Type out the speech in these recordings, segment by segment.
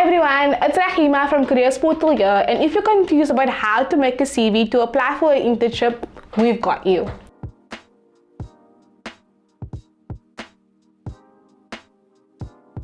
Hi everyone, it's Rahima from Careers Portal here, and if you're confused about how to make a CV to apply for an internship, we've got you.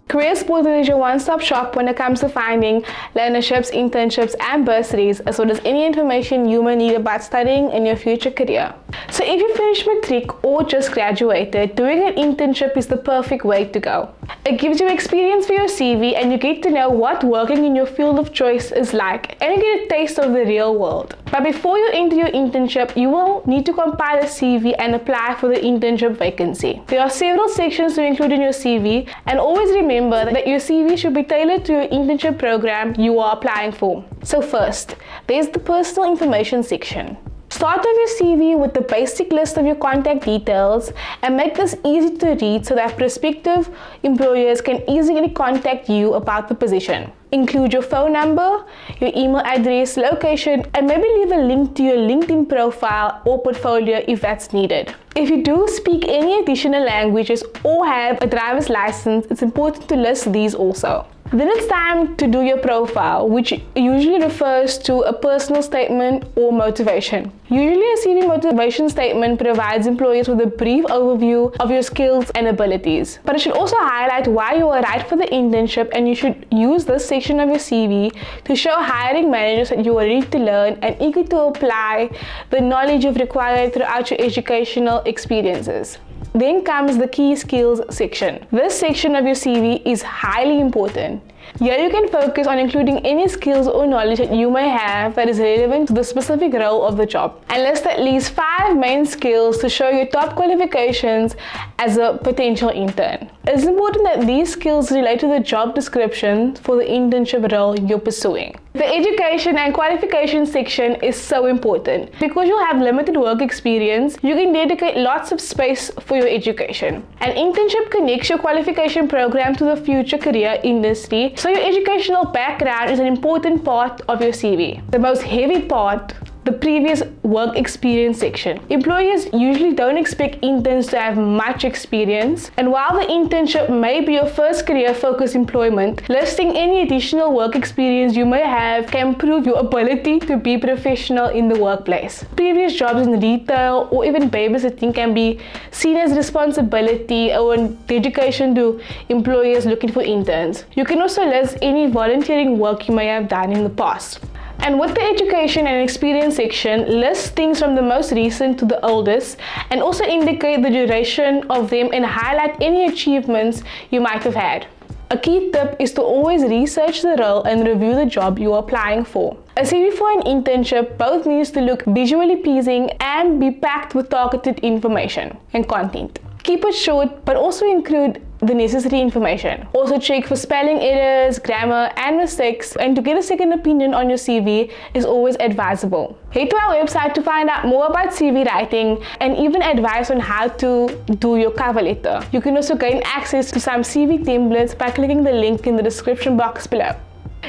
Careers Portal is your one-stop shop when it comes to finding learnerships, internships, and bursaries, as well as any information you may need about studying in your future career. So if you finished matric or just graduated, doing an internship is the perfect way to go. It gives you experience for your CV and you get to know what working in your field of choice is like, and you get a taste of the real world. But before you enter your internship, you will need to compile a CV and apply for the internship vacancy. There are several sections to include in your CV, and always remember that your CV should be tailored to your internship program you are applying for. So first, there's the personal information section. Start off your CV with the basic list of your contact details and make this easy to read so that prospective employers can easily contact you about the position. Include your phone number, your email address, location, and maybe leave a link to your LinkedIn profile or portfolio if that's needed. If you do speak any additional languages or have a driver's license, it's important to list these also. Then it's time to do your profile, which usually refers to a personal statement or motivation. Usually a CV motivation statement provides employers with a brief overview of your skills and abilities. But it should also highlight why you are right for the internship, and you should use this section of your CV to show hiring managers that you are ready to learn and eager to apply the knowledge you've acquired throughout your educational experiences. Then comes the key skills section. This section of your CV is highly important. Here you can focus on including any skills or knowledge that you may have that is relevant to the specific role of the job, and list at least 5 main skills to show your top qualifications as a potential intern. It's important that these skills relate to the job description for the internship role you're pursuing. The education and qualification section is so important. Because you have limited work experience, you can dedicate lots of space for your education. An internship connects your qualification program to the future career industry, so your educational background is an important part of your CV. The most heavy part, the previous work experience section. Employers usually don't expect interns to have much experience, and while the internship may be your first career-focused employment, listing any additional work experience you may have can prove your ability to be professional in the workplace. Previous jobs in retail or even babysitting can be seen as responsibility or dedication to employers looking for interns. You can also list any volunteering work you may have done in the past. And with the education and experience section, list things from the most recent to the oldest, and also indicate the duration of them and highlight any achievements you might have had. A key tip is to always research the role and review the job you are applying for. A CV for an internship both needs to look visually pleasing and be packed with targeted information and content. Keep it short, but also include the necessary information. Also check for spelling errors, grammar, and mistakes, and to get a second opinion on your CV is always advisable. Head to our website to find out more about CV writing and even advice on how to do your cover letter. You can also gain access to some CV templates by clicking the link in the description box below.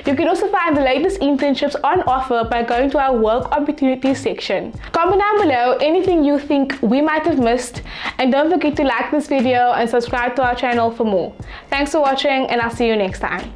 You can also find the latest internships on offer by going to our work opportunities section. Comment down below anything you think we might have missed, and don't forget to like this video and subscribe to our channel for more. Thanks for watching, and I'll see you next time.